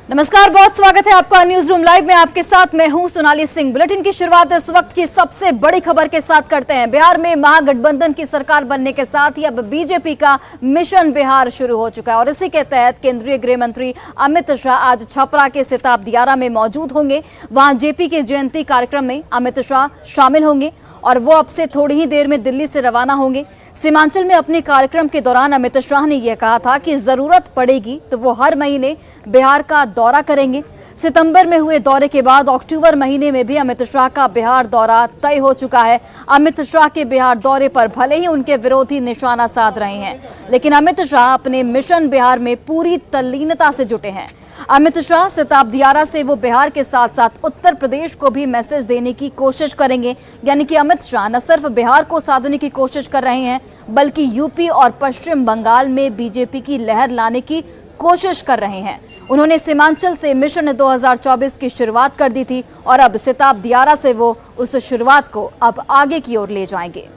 नमस्कार, बहुत स्वागत है आपका न्यूज रूम लाइव में। आपके साथ मैं हूं सोनाली सिंह। बुलेटिन की शुरुआत इस वक्त की सबसे बड़ी खबर के साथ करते हैं। बिहार में महागठबंधन की सरकार बनने के साथ ही अब बीजेपी का मिशन बिहार शुरू हो चुका है और इसी के तहत केंद्रीय गृह मंत्री अमित शाह आज छपरा के सिताब दियारा में मौजूद होंगे। वहां जेपी के जयंती कार्यक्रम में अमित शाह शामिल होंगे और वो अब से थोड़ी ही देर में दिल्ली से रवाना होंगे। सीमांचल में अपने कार्यक्रम के दौरान अमित शाह ने यह कहा था कि जरूरत पड़ेगी तो वो हर महीने बिहार का दौरा करेंगे। सितंबर में हुए दौरे के बाद अक्टूबर महीने में भी अमित शाह का बिहार दौरा तय हो चुका है। अमित शाह के बिहार दौरे पर भले ही उनके विरोधी निशाना साध रहे हैं, लेकिन अमित शाह अपने मिशन बिहार में पूरी तल्लीनता से जुटे हैं। अमित शाह सिताब दियारा से वो बिहार के साथ साथ उत्तर प्रदेश को भी मैसेज देने की कोशिश करेंगे। यानी कि अमित शाह न सिर्फ बिहार को साधने की कोशिश कर रहे हैं, बल्कि यूपी और पश्चिम बंगाल में बीजेपी की लहर लाने की कोशिश कर रहे हैं। उन्होंने सीमांचल से मिशन 2024 की शुरुआत कर दी थी और अब सिताब दियारा से वो उस शुरुआत को अब आगे की ओर ले जाएंगे।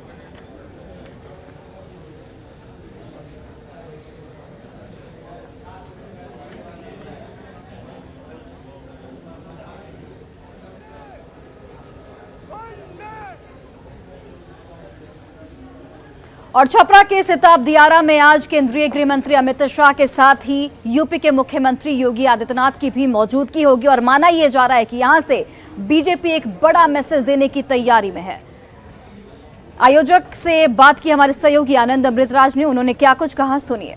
और छपरा के सिताब दियारा में आज केंद्रीय गृह मंत्री अमित शाह के साथ ही यूपी के मुख्यमंत्री योगी आदित्यनाथ की भी मौजूदगी होगी और माना यह जा रहा है कि यहां से बीजेपी एक बड़ा मैसेज देने की तैयारी में है। आयोजक से बात की हमारे सहयोगी आनंद अमृतराज ने, उन्होंने क्या कुछ कहा, सुनिए।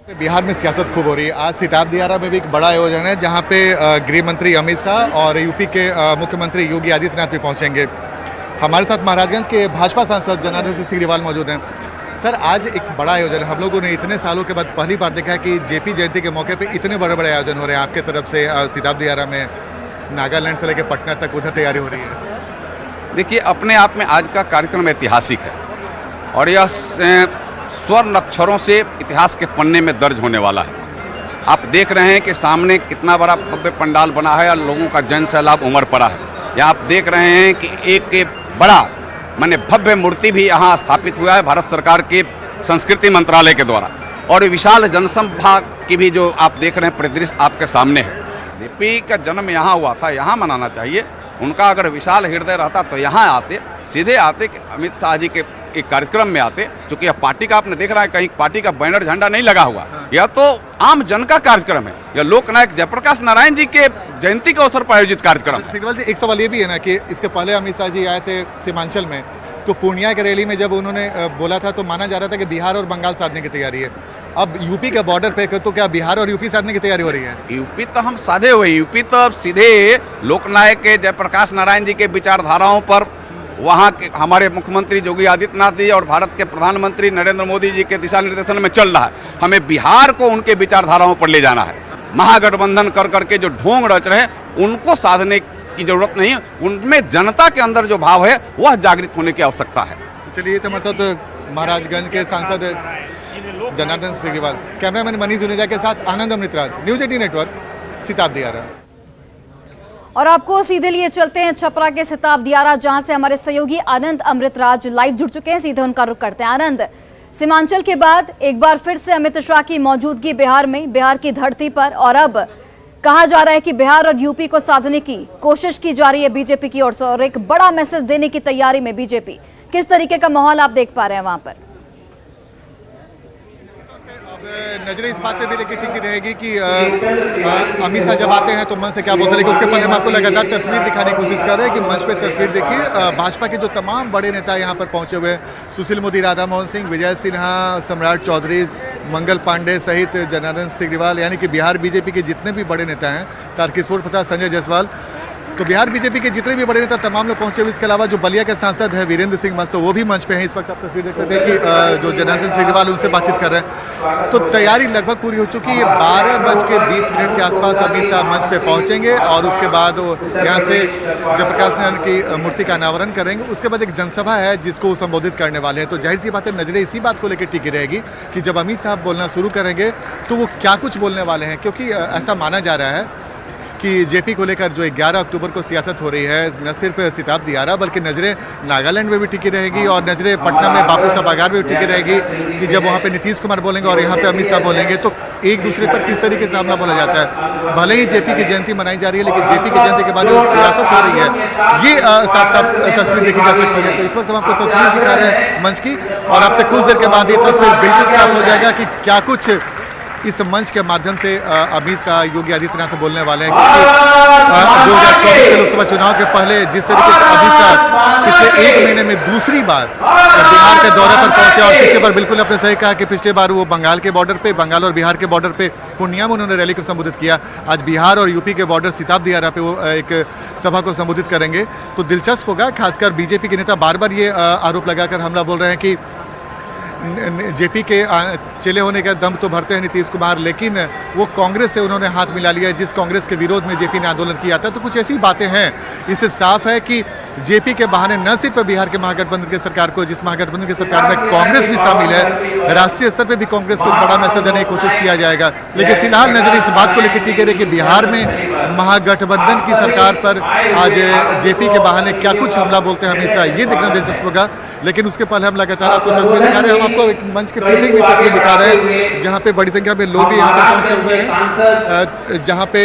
बिहार में सियासत खूब हो रही है। आज सिताब दियारा में भी एक बड़ा आयोजन है जहां पे गृह मंत्री अमित शाह और यूपी के मुख्यमंत्री योगी आदित्यनाथ भी पहुंचेंगे। हमारे साथ महाराजगंज के भाजपा सांसद जनार्दन सिंह सिग्रीवाल मौजूद हैं। सर, आज एक बड़ा आयोजन है। हम लोगों ने इतने सालों के बाद पहली बार देखा है कि जेपी जयंती के मौके पे इतने बड़े बड़े आयोजन हो रहे हैं। आपके तरफ से सिताब दियारा में नागालैंड से लेकर पटना तक उधर तैयारी हो रही है। देखिए, अपने आप में आज का कार्यक्रम ऐतिहासिक है और यह स्वर्ण अक्षरों से इतिहास के पन्ने में दर्ज होने वाला है। आप देख रहे हैं कि सामने कितना बड़ा भव्य पंडाल बना है और लोगों का जन सैलाब उमड़ पड़ा है। या आप देख रहे हैं कि एक बड़ा माने भव्य मूर्ति भी यहाँ स्थापित हुआ है भारत सरकार के संस्कृति मंत्रालय के द्वारा और विशाल जनसभा की भी जो आप देख रहे हैं परिदृश्य आपके सामने है। जेपी का जन्म यहाँ हुआ था, यहाँ मनाना चाहिए। उनका अगर विशाल हृदय रहता तो यहाँ आते, सीधे आते कि अमित शाह जी के एक कार्यक्रम में आते। क्योंकि यह पार्टी का, आपने देख रहा है कहीं पार्टी का बैनर झंडा नहीं लगा हुआ, यह तो आम जन का कार्यक्रम है। यह लोकनायक जयप्रकाश नारायण जी के जयंती के अवसर पर आयोजित कार्यक्रम है। सिग्रीवाल जी, एक सवाल ये भी है ना कि इसके पहले अमित शाह जी आए थे सीमांचल में, तो पूर्णिया की रैली में जब उन्होंने बोला था तो माना जा रहा था कि बिहार और बंगाल साधने की तैयारी है। अब यूपी के बॉर्डर पे तो क्या बिहार और यूपी साधने की तैयारी हो रही है? यूपी तो हम साधे हुए, यूपी तो अब सीधे लोकनायक के जयप्रकाश नारायण जी के विचारधाराओं पर वहां के हमारे मुख्यमंत्री योगी आदित्यनाथ जी और भारत के प्रधानमंत्री नरेंद्र मोदी जी के दिशा निर्देशन में चल रहा है। हमें बिहार को उनके विचारधाराओं पर ले जाना है। महागठबंधन कर करके जो ढोंग रच रहे हैं उनको साधने की जरूरत नहीं है। उनमें जनता के अंदर जो भाव है वह जागृत होने की आवश्यकता है। चलिए, तो मतलब महाराजगंज के सांसद जनार्दन सिग्रीवाल, कैमरामैन मनीष जुनेजा के साथ आनंद अमृतराज, न्यूज 18 नेटवर्क, सिताब दियारा। और आपको सीधे लिए चलते हैं छपरा के सिताब दियारा, जहां से हमारे सहयोगी आनंद अमृतराज लाइव जुड़ चुके हैं। सीधे उनका रुख करते हैं। आनंद, सीमांचल के बाद एक बार फिर से अमित शाह की मौजूदगी बिहार में, बिहार की धरती पर, और अब कहा जा रहा है कि बिहार और यूपी को साधने की कोशिश की जा रही है बीजेपी की ओर से और एक बड़ा मैसेज देने की तैयारी में बीजेपी। किस तरीके का माहौल आप देख पा रहे हैं वहां पर? नजरें इस बात पे भी लेके ठीक रहेगी कि अमित शाह जब आते हैं तो मन से क्या बोलते हैं, लेकिन उसके पहले हम आपको लगातार तस्वीर दिखाने की कोशिश कर रहे हैं कि मंच पे तस्वीर देखिए। भाजपा के जो तमाम बड़े नेता यहाँ पर पहुंचे हुए हैं, सुशील मोदी, राधा मोहन सिंह, विजय सिन्हा, सम्राट चौधरी, मंगल पांडे सहित जनार्दन सिग्रीवाल, यानी कि बिहार बीजेपी के जितने भी बड़े नेता हैं, तारकिशोर प्रसाद, संजय जायसवाल, तो बिहार बीजेपी के जितने भी बड़े नेता तमाम लोग पहुंचे हुए। इसके अलावा जो बलिया के सांसद है वीरेंद्र सिंह मस्त, तो वो भी मंच पे हैं। इस वक्त आप तस्वीर देख सकते हैं कि जो जनार्दन सिग्रीवाल उनसे बातचीत कर रहे हैं। तो तैयारी लगभग पूरी हो चुकी है। 12:20 के आसपास अमित शाह मंच पे पहुंचेंगे और उसके बाद यहाँ से जयप्रकाश नारायण की मूर्ति का अनावरण करेंगे। उसके बाद एक जनसभा है जिसको संबोधित करने वाले हैं। तो जाहिर सी बात है, नजरें इसी बात को लेकर टिकी रहेगी कि जब अमित शाह बोलना शुरू करेंगे तो वो क्या कुछ बोलने वाले हैं, क्योंकि ऐसा माना जा रहा है कि जेपी को लेकर जो 11 अक्टूबर को सियासत हो रही है, न सिर्फ सिताब दियारा बल्कि नजरें नागालैंड में भी टिकी रहेगी और नजरें पटना में बापू सभागार में भी टिकी रहेगी कि जब वहाँ पे नीतीश कुमार बोलेंगे और यहाँ पे अमित शाह बोलेंगे तो एक दूसरे पर किस तरीके से हमला बोला जाता है। भले ही जेपी की जयंती मनाई जा रही है, लेकिन जेपी की जयंती के बाद जो सियासत हो रही है ये साफ साफ तस्वीर देखी जा सकती है। तो इस वक्त हम आपको तस्वीर दिखा रहे हैं मंच की, और आपसे कुछ देर के बाद ये तस्वीर बिल्कुल साफ हो जाएगा कि क्या कुछ इस मंच के माध्यम से अमित शाह योगी आदित्यनाथ बोलने वाले हैं। क्योंकि 2024 के लोकसभा चुनाव के पहले जिस तरीके से अमित शाह पिछले एक महीने में दूसरी बार बिहार के दौरे पर पहुंचे, और पिछले बार बिल्कुल आपने सही कहा कि पिछले बार वो बंगाल के बॉर्डर पे, बंगाल और बिहार के बॉर्डर पे पूर्णिया में उन्होंने रैली को संबोधित किया। आज बिहार और यूपी के बॉर्डर सिताब दियारा पे वो एक सभा को संबोधित करेंगे। तो दिलचस्प होगा, खासकर बीजेपी के नेता बार बार ये आरोप लगाकर हमला बोल रहे हैं कि जेपी के चेले होने का दम तो भरते हैं नीतीश कुमार, लेकिन वो कांग्रेस से उन्होंने हाथ मिला लिया है जिस कांग्रेस के विरोध में जेपी ने आंदोलन किया था। तो कुछ ऐसी बातें हैं। इससे साफ है कि जेपी के बहाने न सिर्फ बिहार के महागठबंधन की सरकार को, जिस महागठबंधन की सरकार में कांग्रेस भी शामिल है, राष्ट्रीय स्तर पर भी कांग्रेस को बड़ा मैसेज देने की कोशिश किया जाएगा। लेकिन फिलहाल नजर इस बात को लेकर टिके रहे कि बिहार में महागठबंधन की सरकार पर आज जेपी के बहाने क्या कुछ हमला बोलते हैं हमेशा, ये देखना दिलचस्प होगा। लेकिन उसके पहले हम लगातार आपको तस्वीर दिखा रहे हैं। हम आपको एक मंच के पीछे की तस्वीर दिखा रहे हैं जहां पे बड़ी संख्या में लोग भी यहाँ पर पहुंचे हुए हैं, जहां पे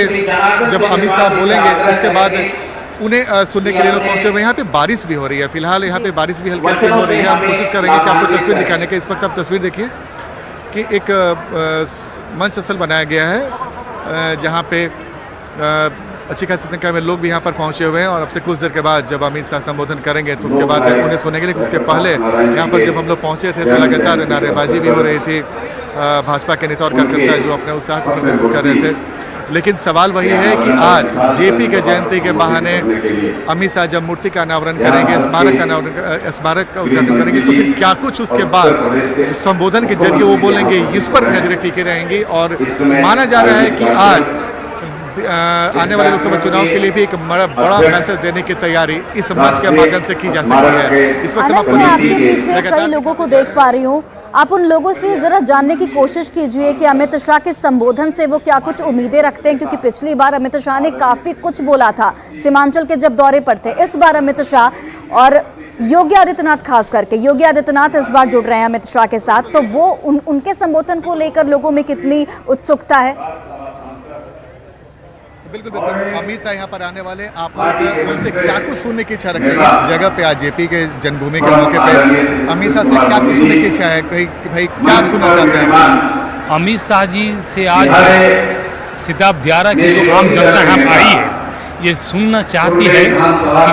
जब अमित शाह बोलेंगे उसके बाद उन्हें सुनने के लिए लोग पहुंचे हुए हैं। यहाँ पे बारिश भी हो रही है, फिलहाल यहाँ पे बारिश भी हल्की हल्की हो रही है। हम कोशिश करेंगे कि आपको तस्वीर दिखाने के। इस वक्त आप तस्वीर देखिए कि एक मंच स्थल बनाया गया है जहाँ पे अच्छी खासी संख्या में लोग भी यहाँ पर पहुंचे हुए हैं, और अब से कुछ देर के बाद जब अमित शाह संबोधन करेंगे तो उसके बाद उन्हें सुनेंगे। लेकिन उसके पहले यहाँ पर जब हम लोग पहुंचे थे तो लगातार नारेबाजी भी हो रही थी, भाजपा के नेता और कार्यकर्ता जो अपने उत्साह को प्रदर्शित कर रहे थे। लेकिन सवाल वही है कि आज जेपी के जयंती के बहाने अमित शाह जब मूर्ति का अनावरण करेंगे, स्मारक का उद्घाटन करेंगे, तो फिर क्या कुछ उसके बाद संबोधन के जरिए वो बोलेंगे, इस पर नजरें टिकी रहेंगी। और माना जा रहा है कि आज आने वाले लोकसभा चुनाव के लिए भी एक बड़ा मैसेज देने की तैयारी इस मंच के माध्यम से की जा सकती है। इस वक्त मैं आपके पीछे कई लोगों को देख पा रही हूँ, आप उन लोगों से जरा जानने की कोशिश कीजिए कि अमित शाह के संबोधन से वो क्या कुछ उम्मीदें रखते हैं, क्योंकि पिछली बार अमित शाह ने काफी कुछ बोला था सीमांचल के जब दौरे पर थे। इस बार अमित शाह और योगी आदित्यनाथ, खास करके योगी आदित्यनाथ इस बार जुड़ रहे हैं अमित शाह के साथ, तो वो उनके संबोधन को लेकर लोगों में कितनी उत्सुकता है? बिल्कुल बिल्कुल, अमित शाह यहाँ पर आने वाले, आप लोग उनसे क्या कुछ सुनने की इच्छा रखते हैं इस जगह पे? आज जेपी के जन्मभूमि के मौके पे अमित शाह से क्या कुछ सुनने की इच्छा है? भाई क्या सुनना चाहते हैं? अमित शाह जी से आज सिताब दियारा की जो आम जनता यहाँ आई है ये सुनना चाहती है कि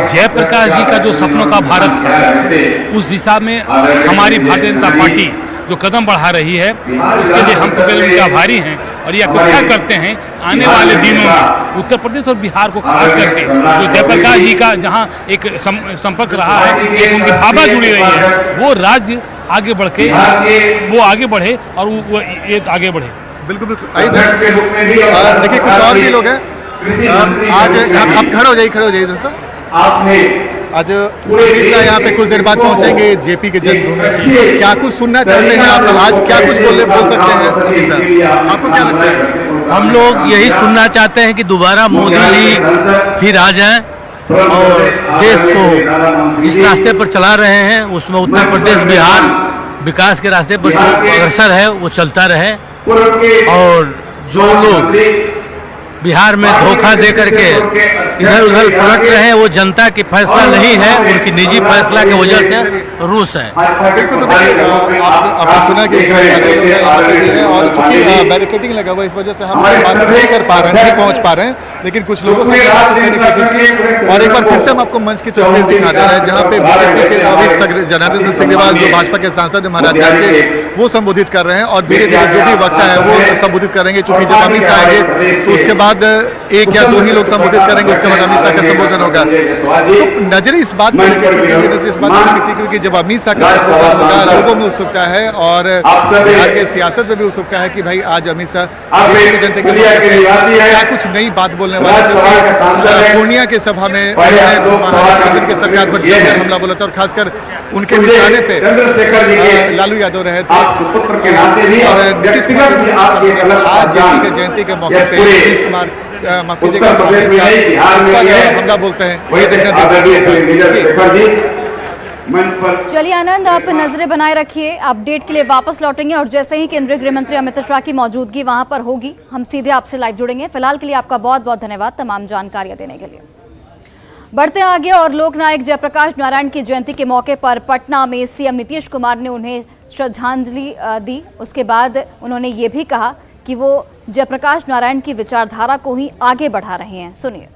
जयप्रकाश जी का जो सपनों का भारत है उस दिशा में हमारी भारतीय जनता पार्टी जो कदम बढ़ा रही है उसके लिए हम सबके उनके आभारी हैं, और ये अपेक्षा करते हैं आने वाले दिनों में उत्तर प्रदेश और बिहार को खास करके जो जयप्रकाश जी का जहां एक संपर्क रहा है, एक उनकी भावना जुड़ी रही है, वो राज्य आगे बढ़ के वो आगे बढ़े और वो ये आगे बढ़े। बिल्कुल बिल्कुल। देखिए कुछ और भी लोग हैं आज, आप खड़े हो जाइए दोस्तों। आज अमित शाह यहाँ पे कुछ देर बाद पहुंचेंगे जेपी के जन्मभूमि में। क्या कुछ सुनना चाहते हैं आप? आज क्या कुछ बोल सकते हैं अमित शाह? आपको क्या लगता है? हम लोग यही सुनना चाहते हैं कि दोबारा मोदी जी फिर आ जाएं और देश को जिस रास्ते पर चला रहे हैं उसमें उत्तर प्रदेश बिहार विकास के रास्ते पर जो अग्रसर है वो चलता रहे, और जो लोग बिहार में धोखा दे करके इधर उधर पलट रहे हैं वो जनता की फैसला नहीं है, उनकी निजी फैसला की वजह से रूस है। बिल्कुल। तो आपने सुना कि है और चूंकि बैरिकेडिंग लगा हुआ इस वजह से हम बात नहीं कर पा रहे हैं, नहीं पहुंच पा रहे हैं, लेकिन कुछ लोगों से बातचीत करने की कोशिश की। और एक बार फिर से हम आपको मंच की तस्वीर दिखा दे रहे हैं जहाँ पे बीजेपी के अभी जनार्दन सिंह सिग्रीवाल जो भाजपा के सांसद है महाराजगंज के, वो संबोधित कर रहे हैं, और धीरे धीरे जो भी वक्ता है वो संबोधित करेंगे। चूंकि जब अमित शाह आएंगे तो उसके बाद एक या दो ही लोग संबोधित करेंगे, उसके बाद अमित शाह का संबोधन होगा। तो नजरें इस बात पर क्योंकि जब अमित शाह का संबोधन होगा लोगों में उत्सुकता है, और बिहार के सियासत में भी उत्सुकता है कि भाई आज अमित शाह जनता के क्या कुछ नई बात बोलने वाले, क्योंकि पूर्णिया के सभा में महागठबंधन की सरकार पर जमकर हमला बोला था, और खासकर उनके निशाने पे लालू यादव रहे थे। और नीतीश कुमार आज जेपी के जयंती के मौके पे नीतीश कुमार माफ कीजिएगा हमला बोलते हैं, ये देखना। चलिए आनंद, आप नजरें बनाए रखिए, अपडेट के लिए वापस लौटेंगे और जैसे ही केंद्रीय गृह मंत्री अमित शाह की मौजूदगी वहां पर होगी हम सीधे आपसे लाइव जुड़ेंगे। फिलहाल के लिए आपका बहुत बहुत धन्यवाद तमाम जानकारियां देने के लिए। बढ़ते आगे और लोकनायक जयप्रकाश नारायण की जयंती के मौके पर पटना में सीएम नीतीश कुमार ने उन्हें श्रद्धांजलि दी। उसके बाद उन्होंने ये भी कहा कि वो जयप्रकाश नारायण की विचारधारा को ही आगे बढ़ा रहे हैं। सुनिए।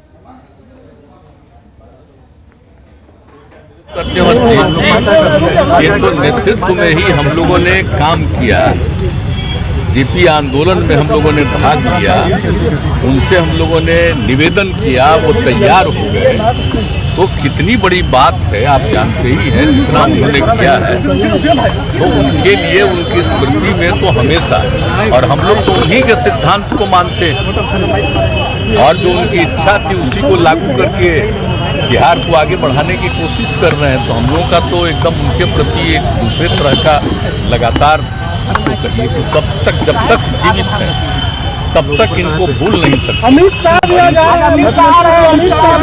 करते वक्त ये तो नेतृत्व में ही हम लोगों ने काम किया, जेपी आंदोलन में हम लोगों ने भाग लिया, उनसे हम लोगों ने निवेदन किया, वो तैयार हो गए, तो कितनी बड़ी बात है आप जानते ही हैं। जितना उन्होंने किया है तो उनके लिए उनकी स्मृति में तो हमेशा, और हम लोग तो उन्हीं के सिद्धांत को मानते हैं और जो उनकी इच्छा थी उसी को लागू करके बिहार को आगे बढ़ाने की कोशिश कर रहे हैं। तो हम लोगों का तो एकदम उनके प्रति एक दूसरे तरह का लगातार तो कहिए कि जब तक जीवित है तब तक इनको भूल नहीं सकते।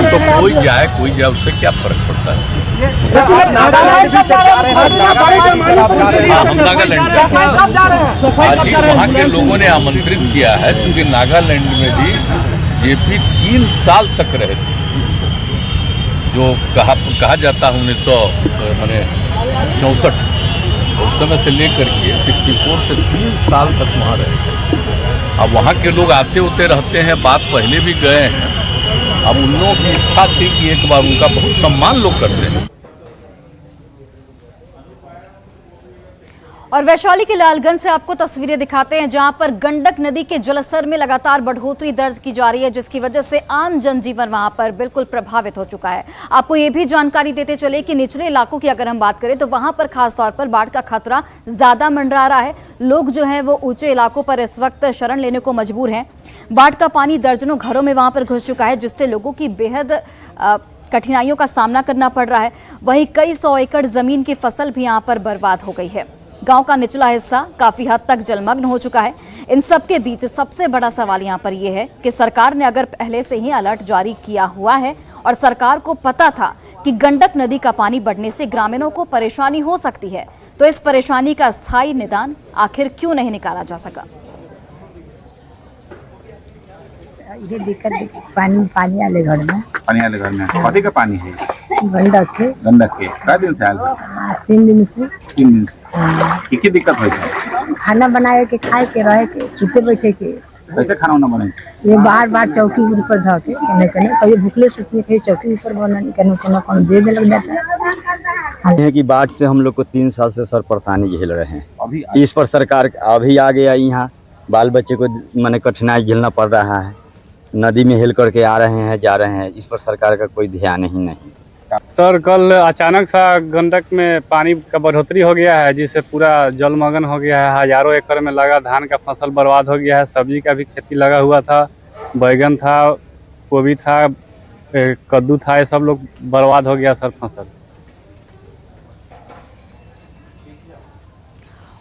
तो कोई जाए उससे क्या फर्क पड़ता है। हाँ, हम नागालैंड आज ही वहाँ के लोगों ने आमंत्रित किया है, क्योंकि नागालैंड में भी जेपी 3 साल तक रहे थे। जो कहा जाता है 1964 उस समय से लेकर के 64 से 3 साल तक वहाँ रहे। अब वहाँ के लोग आते होते रहते हैं, बात पहले भी गए हैं। अब उन लोगों की इच्छा थी कि एक बार उनका बहुत सम्मान लोग करते हैं। और वैशाली के लालगंज से आपको तस्वीरें दिखाते हैं जहां पर गंडक नदी के जलस्तर में लगातार बढ़ोतरी दर्ज की जा रही है, जिसकी वजह से आम जनजीवन वहां पर बिल्कुल प्रभावित हो चुका है। आपको ये भी जानकारी देते चले कि निचले इलाकों की अगर हम बात करें तो वहां पर खासतौर पर बाढ़ का खतरा ज्यादा मंडरा रहा है। लोग जो है वो ऊंचे इलाकों पर इस वक्त शरण लेने को मजबूर हैं। बाढ़ का पानी दर्जनों घरों में वहां पर घुस चुका है, जिससे लोगों की बेहद कठिनाइयों का सामना करना पड़ रहा है। वहीं कई 100 एकड़ जमीन की फसल भी यहाँ पर बर्बाद हो गई है। गांव का निचला हिस्सा काफी हद तक जलमग्न हो चुका है। इन सब के बीच सबसे बड़ा सवाल यहां पर यह है कि सरकार ने अगर पहले से ही अलर्ट जारी किया हुआ है और सरकार को पता था कि गंडक नदी का पानी बढ़ने से ग्रामीणों को परेशानी हो सकती है, तो इस परेशानी का स्थायी निदान आखिर क्यों नहीं निकाला जा सका। ये दिक्कत पानी वाले घर में कथी का पानी है? गंडक के कई दिन से आयल? 3 दिन से। 3 दिन से की दिक्कत हुई है? खाना बनाए के, खाए के, रहे के, सुते बैठे के। कैसे खाना उना बने? ये बार चौकी ऊपर धो के कहीं कभी भूखले सुतने, कहीं चौकी ऊपर बनाने, कहीं दे लग जाता है कि बाढ़ से हम लोग को 3 साल से सर परेशानी झेल रहे हैं। अभी इस पर सरकार अभी आ गया, यहाँ बाल बच्चे को माने कठिनाई झेलना पड़ रहा है। नदी में हिल करके आ रहे हैं, जा रहे हैं, इस पर सरकार का कोई ध्यान ही नहीं। सर कल अचानक सा गंडक में पानी का बढ़ोतरी हो गया है, जिससे पूरा जलमग्न हो गया है। हजारों एकड़ में लगा धान का फसल बर्बाद हो गया है। सब्जी का भी खेती लगा हुआ था, बैगन था, गोभी था, कद्दू था, ये सब लोग बर्बाद हो गया सर फसल।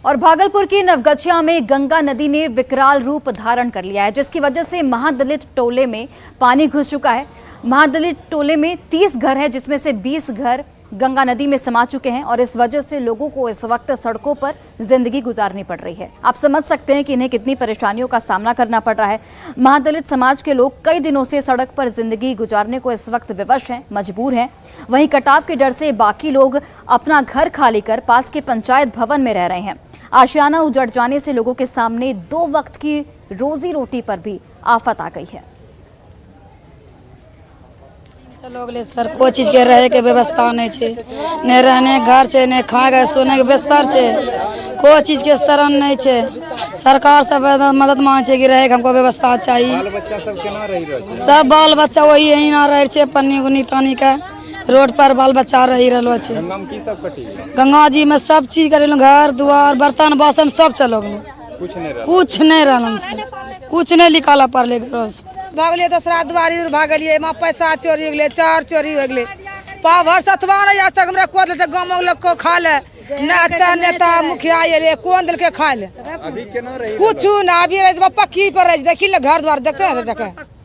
और भागलपुर की नवगछिया में गंगा नदी ने विकराल रूप धारण कर लिया है, जिसकी वजह से महादलित टोले में पानी घुस चुका है। महादलित टोले में 30 घर हैं, जिसमें से 20 घर गंगा नदी में समा चुके हैं और इस वजह से लोगों को इस वक्त सड़कों पर जिंदगी गुजारनी पड़ रही है। आप समझ सकते हैं कि इन्हें कितनी परेशानियों का सामना करना पड़ रहा है। महादलित समाज के लोग कई दिनों से सड़क पर जिंदगी गुजारने को इस वक्त विवश हैं, मजबूर हैं। वहीं कटाव के डर से बाकी लोग अपना घर खाली कर पास के पंचायत भवन में रह रहे हैं। आशियाना उजड़ जाने से लोगों के सामने 2 वक्त की रोजी रोटी पर भी आफत आ गई है। चलो अगले सर कोई चीज के रहे के व्यवस्था नहीं छे, नहीं रहने घर छे, नहीं खाए सोने के बिस्तर छे, कोई चीज के शरण नहीं छे। सरकार से मदद मांगे छे कि रहे के हमको व्यवस्था चाहिए। बाल बच्चा सब केना रही रहे? सब बाल बच्चा वही यही ना रहे छे, पन्नी गुनी तानी के रोड पर बाल बच्चा रही रहलो छे। गंगा जी में सब चीज करेलो, घर दुआर बर्तन बासन सब चलो गलो, कुछ नहीं रहलन से, कुछ नहीं निकाला पड़ले घरों से। भागलिए दूसरा दुआरी भागलिए, पैसा चोरी हो गए, चार चोरी हो गए, पाव भर सतवा नहीं आज तक हमरा को दिल गाँव में लोग को खा ले नेता मुखिया ये रे कौन दिल के खा ले कुछ ना अभी रहे पक्की पर रहे देखी ले घर द्वार देखते हैं देखे।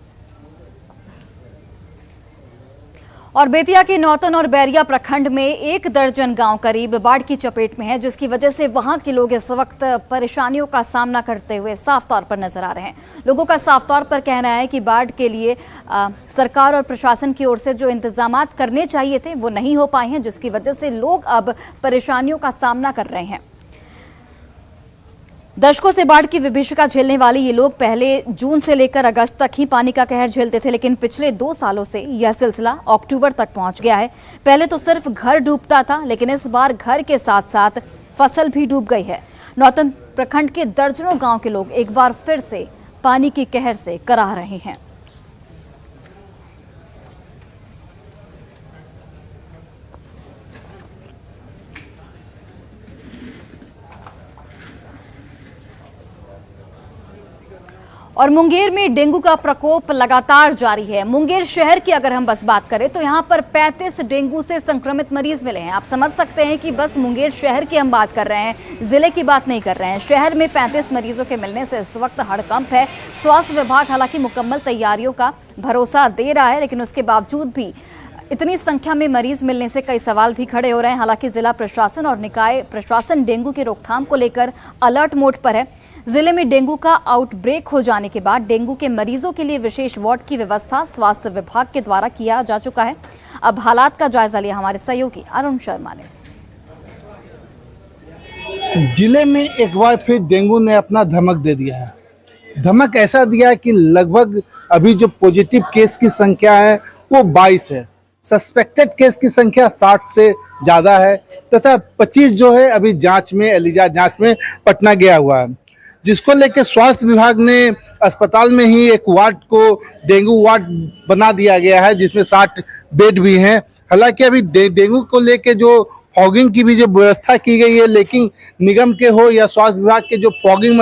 और बेतिया के नौतन और बैरिया प्रखंड में 1 दर्जन गांव करीब बाढ़ की चपेट में है, जिसकी वजह से वहां के लोग इस वक्त परेशानियों का सामना करते हुए साफ तौर पर नजर आ रहे हैं। लोगों का साफ तौर पर कहना है कि बाढ़ के लिए सरकार और प्रशासन की ओर से जो इंतजामात करने चाहिए थे वो नहीं हो पाए हैं, जिसकी वजह से लोग अब परेशानियों का सामना कर रहे हैं। दशकों से बाढ़ की विभीषिका झेलने वाले ये लोग पहले जून से लेकर अगस्त तक ही पानी का कहर झेलते थे, लेकिन पिछले 2 सालों से यह सिलसिला अक्टूबर तक पहुंच गया है। पहले तो सिर्फ घर डूबता था, लेकिन इस बार घर के साथ साथ फसल भी डूब गई है। नौतन प्रखंड के दर्जनों गांव के लोग एक बार फिर से पानी की कहर से कराह रहे हैं। और मुंगेर में डेंगू का प्रकोप लगातार जारी है। मुंगेर शहर की अगर हम बस बात करें तो यहां पर 35 डेंगू से संक्रमित मरीज मिले हैं। आप समझ सकते हैं कि बस मुंगेर शहर की हम बात कर रहे हैं, जिले की बात नहीं कर रहे हैं। शहर में 35 मरीजों के मिलने से इस वक्त हड़कंप है। स्वास्थ्य विभाग हालांकि मुकम्मल तैयारियों का भरोसा दे रहा है, लेकिन उसके बावजूद भी इतनी संख्या में मरीज मिलने से कई सवाल भी खड़े हो रहे हैं। हालांकि जिला प्रशासन और निकाय प्रशासन डेंगू की रोकथाम को लेकर अलर्ट मोड पर है। जिले में डेंगू का आउटब्रेक हो जाने के बाद डेंगू के मरीजों के लिए विशेष वार्ड की व्यवस्था स्वास्थ्य विभाग के द्वारा किया जा चुका है। अब हालात का जायजा लिया हमारे सहयोगी अरुण शर्मा ने। जिले में एक बार फिर डेंगू ने अपना धमक दे दिया है। धमक ऐसा दिया है कि लगभग अभी जो पॉजिटिव केस की संख्या है वो 22 है, सस्पेक्टेड केस की संख्या 60 से ज्यादा है, तथा 25 जो है अभी जांच में एलिजा जांच में पटना गया हुआ है, जिसको लेकर स्वास्थ्य विभाग ने अस्पताल में ही एक वार्ड को डेंगू वार्ड बना दिया गया है, जिसमें 60 बेड भी हैं। हालांकि अभी डेंगू को लेकर जो फॉगिंग की भी जो व्यवस्था की गई है, लेकिन निगम के हो या स्वास्थ्य विभाग के जो फॉगिंग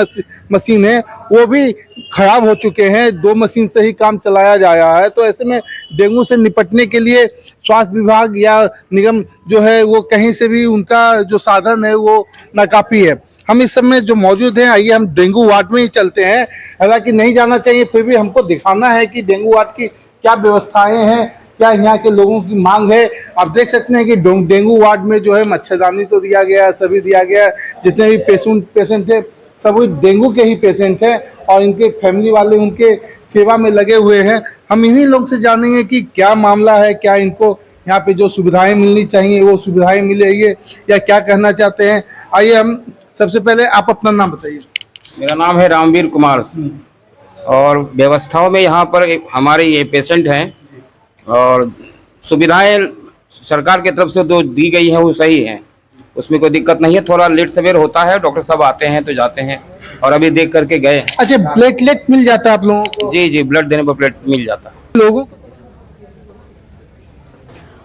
मशीन है वो भी खराब हो चुके हैं। 2 मशीन से ही काम चलाया जा रहा है। तो ऐसे में डेंगू से निपटने के लिए स्वास्थ्य विभाग या निगम जो है वो कहीं से भी उनका जो साधन है वो नाकाफी है। हम इस समय जो मौजूद हैं, आइए हम डेंगू वार्ड में ही चलते हैं। हालांकि नहीं जाना चाहिए, फिर भी हमको दिखाना है कि डेंगू वार्ड की क्या व्यवस्थाएं हैं, क्या यहाँ के लोगों की मांग है। आप देख सकते हैं कि डेंगू वार्ड में जो है मच्छरदानी तो दिया गया है, सभी दिया गया है। जितने भी पेशेंट थे सभी डेंगू के ही पेशेंट हैं और इनके फैमिली वाले उनके सेवा में लगे हुए हैं। हम इन्हीं लोग से जानेंगे कि क्या मामला है, क्या इनको यहाँ पे जो सुविधाएं मिलनी चाहिए वो सुविधाएं मिलेगी या क्या कहना चाहते हैं। आइए हम सबसे पहले आप अपना नाम बताइए। मेरा नाम है रामवीर कुमार और व्यवस्थाओं में यहाँ पर हमारे ये पेशेंट हैं और सुविधाएं सरकार की तरफ से जो दी गई हैं वो सही हैं, उसमें कोई दिक्कत नहीं है। थोड़ा लेट सवेर होता है, डॉक्टर साहब आते हैं तो जाते हैं और अभी देख करके गए हैं। अच्छा, प्लेटलेट मिल जाता है आप लोगों को? जी जी, ब्लड देने पर प्लेट मिल जाता है लोगों।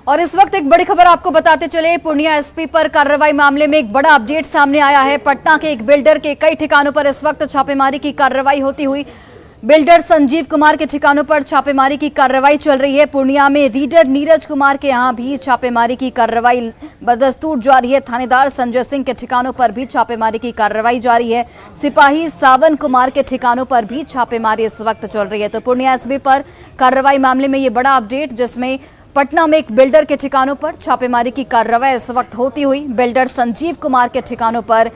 और इस वक्त एक बड़ी खबर आपको बताते चले, पूर्णिया एसपी पर कार्रवाई मामले में एक बड़ा अपडेट सामने आया है। पटना के एक बिल्डर के कई ठिकानों पर इस वक्त छापेमारी की कार्रवाई होती हुई। बिल्डर संजीव कुमार के ठिकानों पर छापेमारी की कार्रवाई चल रही है। पूर्णिया में रीडर नीरज कुमार के यहां भी छापेमारी की कार्रवाई बदस्तूर जारी है। थानेदार संजय सिंह के ठिकानों पर भी छापेमारी की कार्रवाई जारी है। सिपाही सावन कुमार के ठिकानों पर भी छापेमारी इस वक्त चल रही है। तो पूर्णिया एसपी पर कार्रवाई मामले में ये बड़ा अपडेट, जिसमें पटना में एक बिल्डर के ठिकानों पर छापेमारी की कार्रवाई इस वक्त होती हुई। बिल्डर संजीव कुमार के ठिकानों पर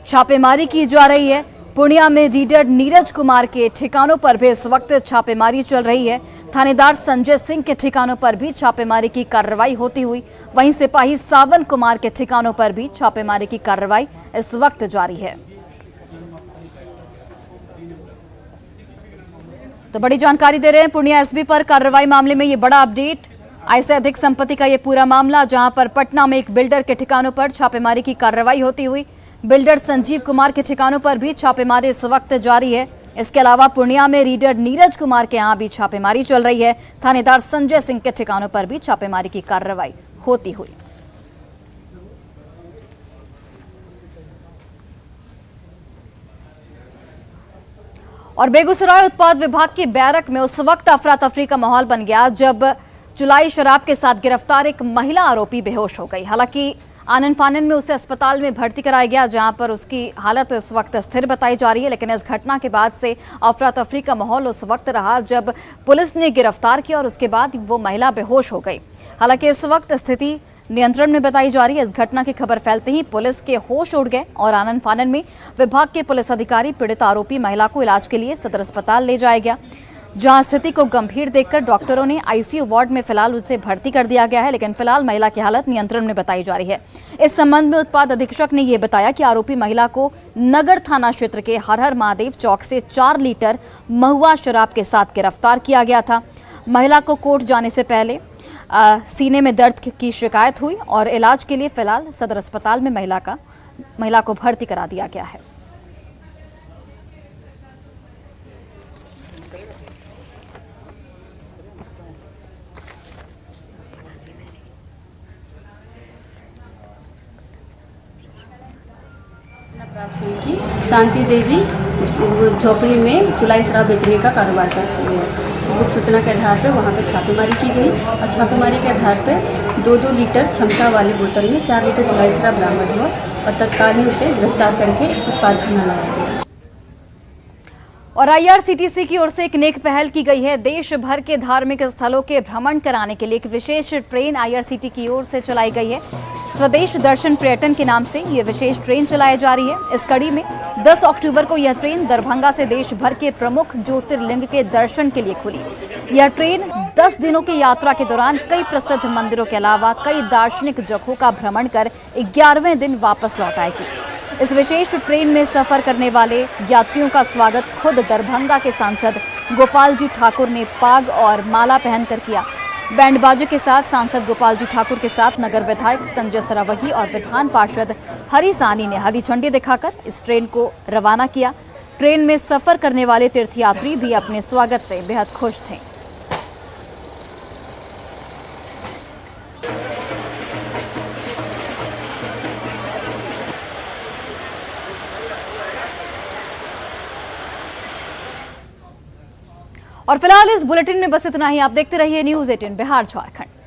छापेमारी की जा रही है। पूर्णिया में रीडर नीरज कुमार के ठिकानों पर भी इस वक्त छापेमारी चल रही है। थानेदार संजय सिंह के ठिकानों पर भी छापेमारी की कार्रवाई होती हुई। वहीं सिपाही सावन कुमार के ठिकानों पर भी छापेमारी की कार्रवाई इस वक्त जारी है। तो बड़ी जानकारी दे रहे हैं पूर्णिया एसपी पर कार्रवाई मामले में ये बड़ा अपडेट। आय से अधिक संपत्ति का ये पूरा मामला, जहां पर पटना में एक बिल्डर के ठिकानों पर छापेमारी की कार्रवाई होती हुई। बिल्डर संजीव कुमार के ठिकानों पर भी छापेमारी इस वक्त जारी है। इसके अलावा पूर्णिया में रीडर नीरज कुमार के यहां भी छापेमारी चल रही है। थानेदार संजय सिंह के ठिकानों पर भी छापेमारी की कार्रवाई होती हुई। और बेगूसराय उत्पाद विभाग के बैरक में उस वक्त अफरा तफरी का माहौल बन गया जब चुलाई शराब के साथ गिरफ्तार एक महिला आरोपी बेहोश हो गई। हालांकि आनन फानन में उसे अस्पताल में भर्ती कराया गया, जहां पर उसकी हालत इस वक्त स्थिर बताई जा रही है। लेकिन इस घटना के बाद से अफरा तफरी का माहौल उस वक्त रहा जब पुलिस ने गिरफ्तार किया और उसके बाद वो महिला बेहोश हो गई। हालांकि इस वक्त स्थिति नियंत्रण में बताई जा रही है। इस घटना की खबर फैलते ही पुलिस के होश उड़ गए और आनन फानन में विभाग के पुलिस अधिकारी पीड़ित आरोपी महिला को इलाज के लिए सदर अस्पताल ले जाया गया, जहां स्थिति को गंभीर देखकर डॉक्टरों ने आईसीयू वार्ड में फिलहाल उसे भर्ती कर दिया गया है। लेकिन फिलहाल महिला की हालत नियंत्रण में बताई जा रही है। इस संबंध में उत्पाद अधीक्षक ने यह बताया कि आरोपी महिला को नगर थाना क्षेत्र के हर हर महादेव चौक से 4 लीटर महुआ शराब के साथ गिरफ्तार किया गया था। महिला को कोर्ट जाने से पहले सीने में दर्द की शिकायत हुई और इलाज के लिए फिलहाल सदर अस्पताल में महिला को भर्ती करा दिया गया है। प्राप्त हुई कि शांति देवी झोपड़ी में चुलाई शराब बेचने का कारोबार करती है। गुप्त सूचना के आधार पर वहाँ पे छापेमारी की गई और छापेमारी के आधार पर 2-2 लीटर क्षमता वाली बोतल में 4 लीटर चुलाई शराब बरामद हुआ और तत्काल ही उसे गिरफ्तार करके उत्पाद थाना लाया गया। और आईआरसीटीसी की ओर से एक नेक पहल की गई है। देश भर के धार्मिक स्थलों के भ्रमण कराने के लिए एक विशेष ट्रेन आईआरसीटी की ओर से चलाई गई है। स्वदेश दर्शन पर्यटन के नाम से यह विशेष ट्रेन चलाई जा रही है। इस कड़ी में 10 अक्टूबर को यह ट्रेन दरभंगा से देश भर के प्रमुख ज्योतिर्लिंग के दर्शन के लिए खुली। यह ट्रेन 10 दिनों की यात्रा के दौरान कई प्रसिद्ध मंदिरों के अलावा कई दार्शनिक जगहों का भ्रमण कर 11वें दिन वापस लौट आएगी। इस विशेष ट्रेन में सफर करने वाले यात्रियों का स्वागत खुद दरभंगा के सांसद गोपाल जी ठाकुर ने पाग और माला पहनकर किया। बैंड बाजे के साथ सांसद गोपाल जी ठाकुर के साथ नगर विधायक संजय सरावगी और विधान पार्षद हरी साहनी ने हरी झंडी दिखाकर इस ट्रेन को रवाना किया। ट्रेन में सफर करने वाले तीर्थयात्री भी अपने स्वागत से बेहद खुश थे। और फिलहाल इस बुलेटिन में बस इतना ही। आप देखते रहिए न्यूज़ 18 बिहार झारखंड।